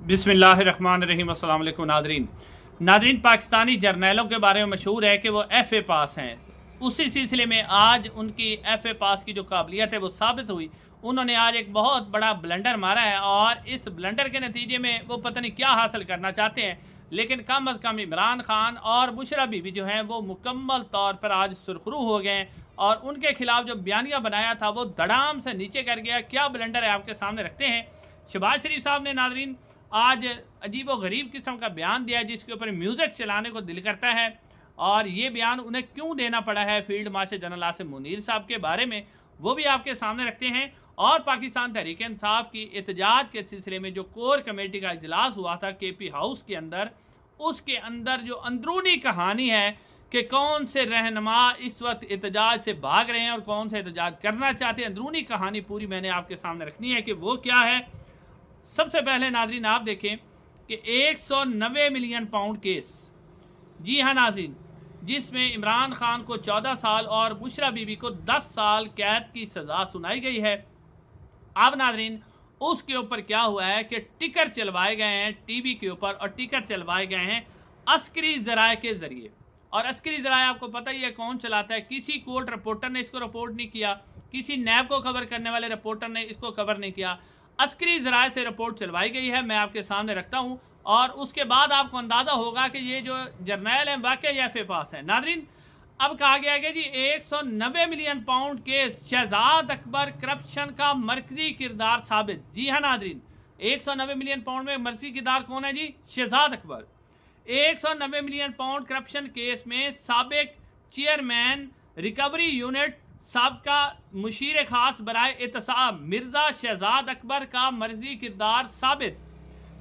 बिस्मिल्लाहिर्रहमानिर्रहीम। अस्सलाम वालेकुम नादरीन, पाकिस्तानी जर्नैलों के बारे में मशहूर है कि वो FA पास हैं। उसी सिलसिले में आज उनकी FA पास की जो काबिलियत है वो साबित हुई। उन्होंने आज एक बहुत बड़ा ब्लंडर मारा है और इस ब्लंडर के नतीजे में वो पता नहीं क्या हासिल करना चाहते हैं, लेकिन कम अज़ कम इमरान खान और बुशरा बीबी जो हैं वो मुकम्मल तौर पर आज सुरखरू हो गए और उनके खिलाफ जो बयानिया बनाया था वो धड़ाम से नीचे कर गया। क्या ब्लंडर है आपके सामने रखते हैं। शहबाज शरीफ साहब ने नादरीन आज अजीब व गरीब किस्म का बयान दिया है जिसके ऊपर म्यूज़िक चलाने को दिल करता है, और ये बयान उन्हें क्यों देना पड़ा है field marshal general Asim Munir साहब के बारे में वो भी आपके सामने रखते हैं। और पाकिस्तान तहरीक इंसाफ की एहतजाज के सिलसिले में जो कोर कमेटी का इजलास हुआ था KP हाउस के अंदर, उसके अंदर जो अंदरूनी कहानी है कि कौन से रहनुमा इस वक्त एहतजाज से भाग रहे हैं और कौन से एहतजाज करना चाहते हैं, अंदरूनी कहानी पूरी मैंने आपके सामने रखनी है कि वो क्या है। सबसे पहले नाजरीन आप देखें कि 190 मिलियन पाउंड केस, जी हाँ नाजरीन, जिसमें इमरान खान को 14 साल और बुशरा बीबी को 10 साल कैद की सज़ा सुनाई गई है। अब नाजरीन उसके ऊपर क्या हुआ है कि टिकर चलवाए गए हैं TV के ऊपर, और टिकर चलवाए गए हैं अस्करी ज़राए के ज़रिए। और अस्करी ज़राए आपको पता ही है कौन चलाता है। किसी कोर्ट रिपोर्टर ने इसको रिपोर्ट नहीं किया, किसी नैब को कवर करने वाले रिपोर्टर ने इसको कवर नहीं किया, अस्करी ज़राए से रिपोर्ट चलवाई गई है। मैं आपके सामने रखता हूं और उसके बाद आपको अंदाज़ा होगा कि ये जो जर्नैल हैं वाकई FA पास है। नादरीन अब कहा गया है कि जी 190 million pound case, Shahzad Akbar corruption का मरकजी किरदार साबित। जी हाँ नादरीन, 190 मिलियन पाउंड में मरकजी किरदार कौन है जी? Shahzad Akbar. 190 million pound corruption case में साबिक चेयरमैन रिकवरी यूनिट सबका मुशीर खास बराए एहतसाब मिर्जा शहजाद अकबर का मर्जी किरदार साबित।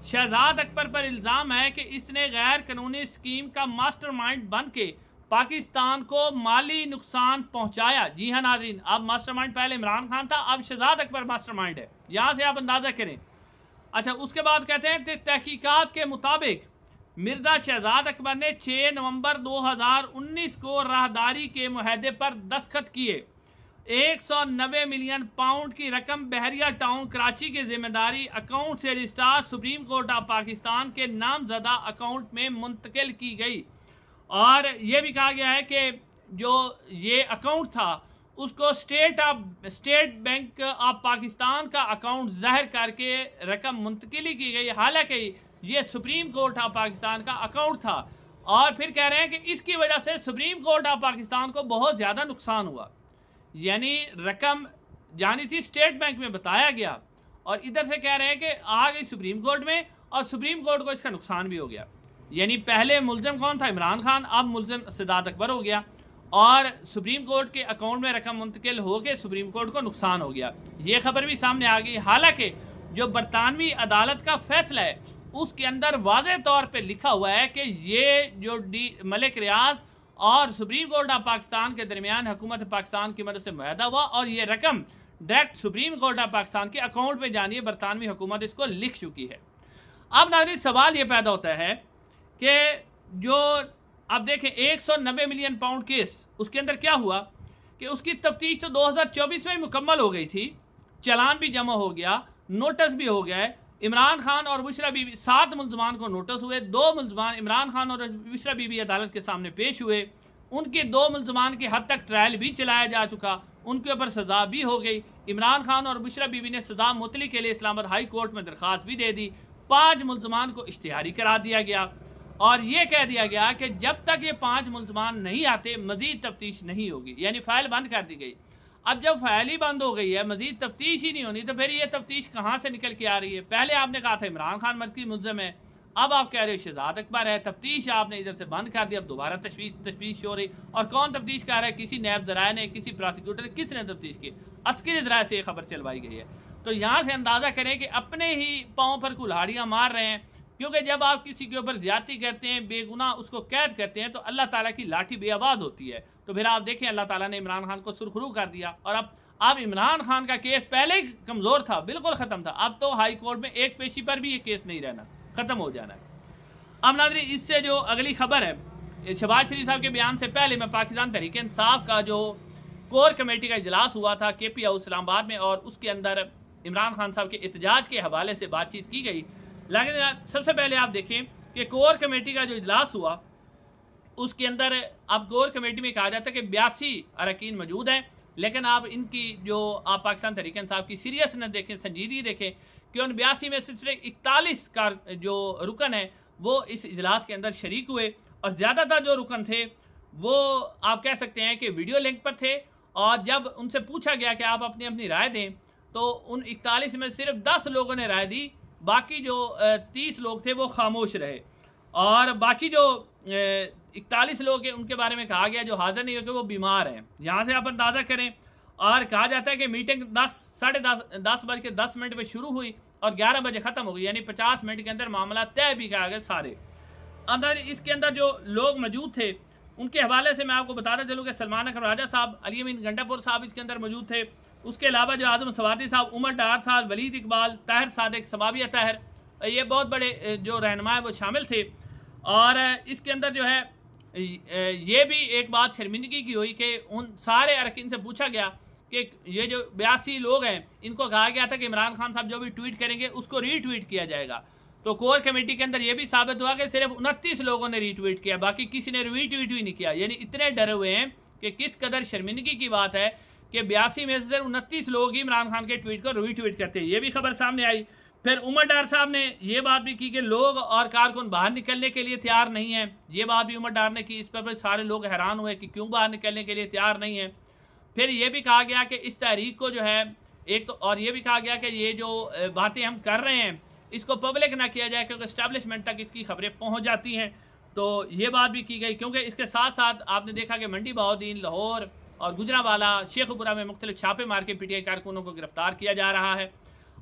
शहजाद अकबर पर इल्ज़ाम है कि इसने गैर कानूनी स्कीम का मास्टरमाइंड बन के पाकिस्तान को माली नुकसान पहुंचाया। जी हाँ नाज़रीन, अब मास्टरमाइंड पहले इमरान खान था, अब शहजाद अकबर मास्टरमाइंड है। यहाँ से आप अंदाज़ा करें। अच्छा, उसके बाद कहते हैं कि तहकीकात के मुताबिक मिर्जा शहजाद अकबर ने 6 नवंबर 2019 को राहदारी के मुआहदे पर दस्तखत किए। 190 मिलियन पाउंड की रकम बहरिया टाउन कराची की जिम्मेदारी अकाउंट से registrar supreme court of Pakistan के नामजदा अकाउंट में मुंतकिल की गई। और यह भी कहा गया है कि जो ये अकाउंट था उसको स्टेट बैंक ऑफ पाकिस्तान का अकाउंट ज़ाहिर करके रकम मुंतकिली की गई, हालांकि ये सुप्रीम कोर्ट ऑफ पाकिस्तान का अकाउंट था। और फिर कह रहे हैं कि इसकी वजह से सुप्रीम कोर्ट ऑफ पाकिस्तान को बहुत ज़्यादा नुकसान हुआ। यानी रकम जानी थी स्टेट बैंक में, बताया गया, और इधर से कह रहे हैं कि आ गई सुप्रीम कोर्ट में और सुप्रीम कोर्ट को इसका नुकसान भी हो गया। यानी पहले मुलजम कौन था? इमरान खान, अब मुलजम शहजाद अकबर हो गया और सुप्रीम कोर्ट के अकाउंट में रकम मुंतकिल हो के सुप्रीम कोर्ट को नुकसान हो गया। ये खबर भी सामने आ गई। हालांकि जो बरतानवी अदालत का फैसला है उसके अंदर वाज़ेह तौर पर लिखा हुआ है कि ये जो मलिक रियाज और सुप्रीम कोर्ट ऑफ पाकिस्तान के दरमियान हुकूमत पाकिस्तान की मदद से मुआहदा हुआ और ये रकम direct supreme court of Pakistan के अकाउंट में जानी है। बरतानवी हुकूमत इसको लिख चुकी है। अब नाज़रीन सवाल ये पैदा होता है कि जो अब देखें 190 मिलियन पाउंड केस, उसके अंदर क्या हुआ कि उसकी तफ्तीश तो 2024 में मुकम्मल हो गई थी, चालान भी जमा हो गया, नोटिस भी हो गया है। इमरान खान और बुशरा बीबी 7 मुल्ज़मान को नोटिस हुए, 2 मुल्ज़मान इमरान खान और बुशरा बीबी अदालत के सामने पेश हुए। उनके 2 मुल्ज़मान की हद तक ट्रायल भी चलाया जा चुका, उनके ऊपर सज़ा भी हो गई। इमरान खान और बुशरा बीबी ने सज़ा मुतली के लिए इस्लामाबाद हाई कोर्ट में दरख्वास्त भी दे दी। 5 मुल्ज़मान को इश्तिहारी करार दिया गया और ये कह दिया गया कि जब तक ये 5 मुल्ज़मान नहीं आते मज़ीद तफ्तीश नहीं होगी, यानी फ़ाइल बंद कर दी गई। अब जब फाइल ही बंद हो गई है, मजीद तफ्तीश ही नहीं होनी, तो फिर ये तफ्तीश कहाँ से निकल के आ रही है? पहले आपने कहा था इमरान खान मर्कज़ी मुल्ज़िम है, अब आप कह रहे हो शहजाद अकबर है। तफ्तीश आपने इधर से बंद कर दी, अब दोबारा तफ्तीश हो रही। और कौन तफ्तीश कर रहा है? किसी नैब ज़राए ने, किसी प्रोसिक्यूटर ने, किसने तफ्तीश की? अस्करी ज़राए से ये खबर चलवाई गई है। तो यहाँ से अंदाज़ा करें कि अपने ही पाँव पर कुल्हाड़ियाँ मार रहे हैं, क्योंकि जब आप किसी के ऊपर ज्यादती करते हैं, बेगुनाह उसको कैद करते हैं, तो अल्लाह ताला की लाठी बेआवाज़ होती है। तो फिर आप देखें अल्लाह ताला ने इमरान खान को सुरखरू कर दिया और अब इमरान खान का केस पहले ही कमज़ोर था, बिल्कुल ख़त्म था, अब तो हाई कोर्ट में एक पेशी पर भी ये केस नहीं रहना, ख़त्म हो जाना है। अब नाज़रीन इससे जो अगली खबर है, शहबाज शरीफ साहब के बयान से पहले मैं पाकिस्तान तहरीक इंसाफ का जो कोर कमेटी का इजलास हुआ था KP हाउस इस्लामाबाद में, और उसके अंदर इमरान खान साहब के एहतजाज के हवाले से बातचीत की गई। लेकिन सबसे पहले आप देखें कि कोर कमेटी का जो इजलास हुआ उसके अंदर अब कोर कमेटी में कहा जाता है कि 82 अरकान मौजूद हैं, लेकिन आप इनकी जो आप पाकिस्तान तहरीक इंसाफ की सीरियसनेस देखें, संजीदगी देखें कि उन 82 में सिर्फ 41 का जो रुकन है वो इस इजलास के अंदर शरीक हुए, और ज़्यादातर जो रुकन थे वो आप कह सकते हैं कि वीडियो लिंक पर थे। और जब उनसे पूछा गया कि आप अपनी अपनी राय दें तो उन 41 में सिर्फ 10 लोगों ने राय दी, बाकी जो 30 लोग थे वो खामोश रहे। और बाकी जो 41 लोग हैं उनके बारे में कहा गया जो हाजिर नहीं हो कि वो बीमार हैं। यहाँ से आप अंदाज़ा करें। और कहा जाता है कि मीटिंग 10:10 पे शुरू हुई और 11 बजे ख़त्म हो गई, यानी 50 मिनट के अंदर मामला तय भी किया गया सारे। अंदर इसके अंदर जो लोग मौजूद थे उनके हवाले से मैं आपको बताता चलूँ कि सलमान अकबर राजा साहब, अली अमीन गंडापुर साहब इसके अंदर मौजूद थे। उसके अलावा जो आजम सवाती साहब, उमर डार साहब, वलीद इकबाल, ताहिर सादिक, सबाबिया ताहिर, ये बहुत बड़े जो रहनुमा है वो शामिल थे। और इसके अंदर जो है ये भी एक बात शर्मिंदगी की हुई कि उन सारे अरकान से पूछा गया कि ये जो 82 लोग हैं इनको कहा गया था कि इमरान खान साहब जो भी ट्वीट करेंगे उसको रीट्वीट किया जाएगा। तो कोर कमेटी के अंदर ये भी साबित हुआ कि सिर्फ 29 लोगों ने रीट्वीट किया, बाकी किसी ने रीट्वीट भी नहीं किया। यानी इतने डरे हुए हैं कि किस कदर शर्मिंदगी की बात है कि 82 में से सिर्फ 29 लोग ही इमरान खान के ट्वीट को रीट्वीट करते हैं। ये भी खबर सामने आई। फिर उमर डार साहब ने ये बात भी की कि लोग और कारकुन बाहर निकलने के लिए तैयार नहीं है। ये बात भी उमर डार ने की। इस पर सारे लोग हैरान हुए कि क्यों बाहर निकलने के लिए तैयार नहीं है। फिर ये भी कहा गया कि इस तहरीक को जो है एक तो, और ये भी कहा गया कि ये जो बातें हम कर रहे हैं इसको पब्लिक ना किया जाए क्योंकि एस्टैब्लिशमेंट तक इसकी खबरें पहुंच जाती हैं। तो ये बात भी की गई क्योंकि इसके साथ साथ आपने देखा कि मंडी बहाउद्दीन, लाहौर और गुजरावाला, शेखुपुरा में मुख्तलिफ छापे मार के PTI कारकुनों को गिरफ्तार किया जा रहा है।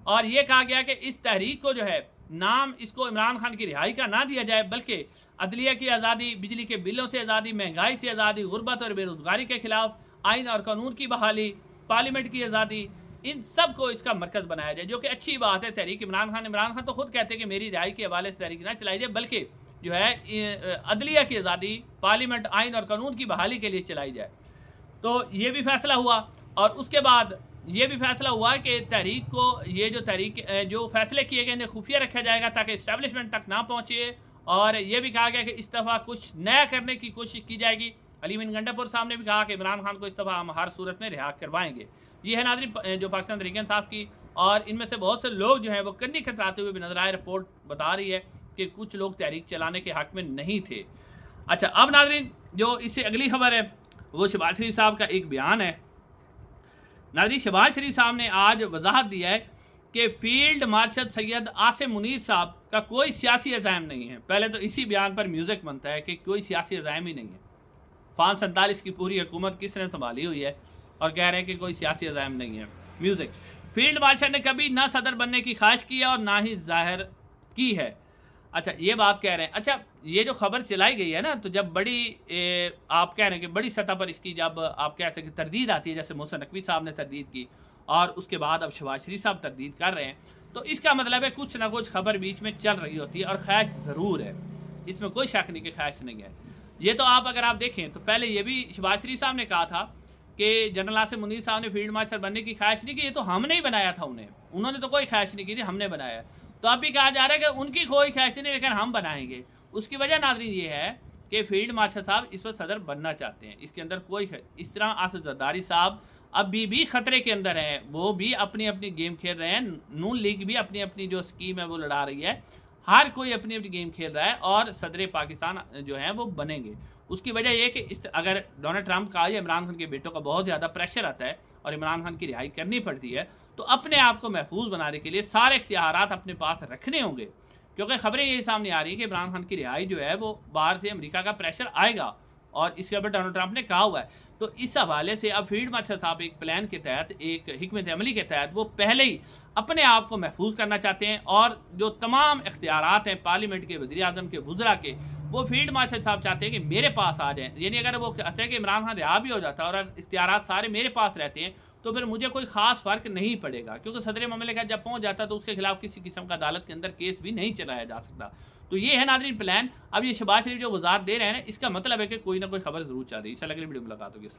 और ये कहा गया कि इस तहरीक को जो है नाम इसको इमरान खान की रिहाई का ना दिया जाए, बल्कि अदलिया की आज़ादी, बिजली के बिलों से आज़ादी, महंगाई से आज़ादी, गुर्बत और बेरोज़गारी के खिलाफ, आइन और कानून की बहाली, पार्लियामेंट की आज़ादी, इन सब को इसका मरकज़ बनाया जाए, जो कि अच्छी बात है। तहरीक इमरान खान तो खुद कहते हैं कि मेरी रिहाई के हवाले से तहरीक ना चलाई जाए, बल्कि जो है अदलिया की आज़ादी, पार्लियामेंट, आइन और कानून की बहाली के लिए चलाई जाए। तो ये भी फैसला हुआ। और उसके बाद ये भी फैसला हुआ कि तहरीक को, ये जो तहरीक जो फैसले किए गए इन्हें खुफिया रखा जाएगा ताकि इस्टेब्लिशमेंट तक ना पहुँचे। और ये भी कहा गया कि इस दफ़ा कुछ नया करने की कोशिश की जाएगी। अली अमीन गंडापुर साहब ने भी कहा कि इमरान खान को इस दफ़ा हम हर सूरत में रिहा करवाएंगे। ये है नाज़रीन जो पाकिस्तान तहरीक इंसाफ की, और इनमें से बहुत से लोग जो हैं वो कन्नी खतराते हुए भी नजर आए। रिपोर्ट बता रही है कि कुछ लोग तहरीक चलाने के हक में नहीं थे। अच्छा, अब नाज़रीन जो इससे अगली खबर है वो शहबाज शरीफ साहब का एक बयान है। नाज़रीन, शहबाज शरीफ साहब ने आज वजाहत दिया है कि फील्ड मार्शल सैयद आसिम मुनीर साहब का कोई सियासी अज़ाइम नहीं है। पहले तो इसी बयान पर म्यूज़िक बनता है कि कोई सियासी अज़ाइम ही नहीं है। फार्म 47 की पूरी हुकूमत किसने संभाली हुई है और कह रहे हैं कि कोई सियासी अज़ाइम नहीं है। म्यूज़िक, फील्ड मार्शल ने कभी ना सदर बनने की ख्वाहिश की है और ना ही जाहिर की है। अच्छा, ये बात कह रहे हैं। अच्छा, ये जो खबर चलाई गई है ना, तो जब बड़ी आप कह रहे हैं कि बड़ी सतह पर इसकी जब आप कह सकते तरदीद आती है, जैसे मोहसिन नकवी साहब ने तरदीद की और उसके बाद अब शहबाज शरीफ साहब तरदीद कर रहे हैं, तो इसका मतलब है कुछ ना कुछ खबर बीच में चल रही होती है और ख्वाहिश ज़रूर है, इसमें कोई शक नहीं कि ख्वाहिश नहीं है। ये तो आप अगर आप देखें तो पहले ये भी शहबाज शरीफ साहब ने कहा था कि जनरल आसिम मुनीर साहब ने फील्ड मार्शल बनने की ख्वाहिश नहीं की, ये तो हमने ही बनाया था उन्होंने तो कोई ख्वाहिश नहीं की थी, हमने बनाया। तो अब भी कहा जा रहा है कि उनकी कोई ख्वाहिश नहीं, लेकिन हम बनाएंगे। उसकी वजह नाज़रीन ये है कि फील्ड मार्शल साहब इस वक्त सदर बनना चाहते हैं, इसके अंदर कोई, इस तरह आसिफ जरदारी साहब अभी भी खतरे के अंदर हैं, वो भी अपनी अपनी गेम खेल रहे हैं। नून लीग भी अपनी अपनी जो स्कीम है वो लड़ा रही है, हर कोई अपनी अपनी गेम खेल रहा है और सदर पाकिस्तान जो है वो बनेंगे। उसकी वजह यह कि अगर डोनाल्ड ट्रंप का या इमरान खान के बेटों का बहुत ज़्यादा प्रेशर आता है और इमरान खान की रिहाई करनी पड़ती है, तो अपने आप को महफूज बनाने के लिए सारे इख्तियारात अपने पास रखने होंगे, क्योंकि खबरें यही सामने आ रही है कि इमरान खान की रिहाई जो है वो बाहर से अमेरिका का प्रेशर आएगा और इसके ऊपर डोनाल्ड ट्रंप ने कहा हुआ है। तो इस हवाले से अब फील्ड मार्शल साहब एक प्लान के तहत, एक हिकमत अमली के तहत वो पहले ही अपने आप को महफूज करना चाहते हैं और जो तमाम इख्तियारात हैं पार्लियामेंट के, वज़ीर आज़म के, वुज़रा के, वो फील्ड मार्शल साहब चाहते हैं कि मेरे पास आ जाएं। यानी अगर वो कहते हैं कि इमरान खान रिहा भी हो जाता है और इख्तियारात सारे मेरे पास रहते हैं तो फिर मुझे कोई ख़ास फ़र्क नहीं पड़ेगा, क्योंकि सदर ममलिकत जब पहुंच जाता है तो उसके खिलाफ किसी किस्म का अदालत के अंदर केस भी नहीं चलाया जा सकता। तो ये है नाज़रीन प्लान। अब ये शहबाज शरीफ जो वज़ाहत दे रहे हैं ना, इसका मतलब है कि कोई ना कोई खबर ज़रूर चाह रही है। इंशाअल्लाह अगली वीडियो में मुलाकात होगी।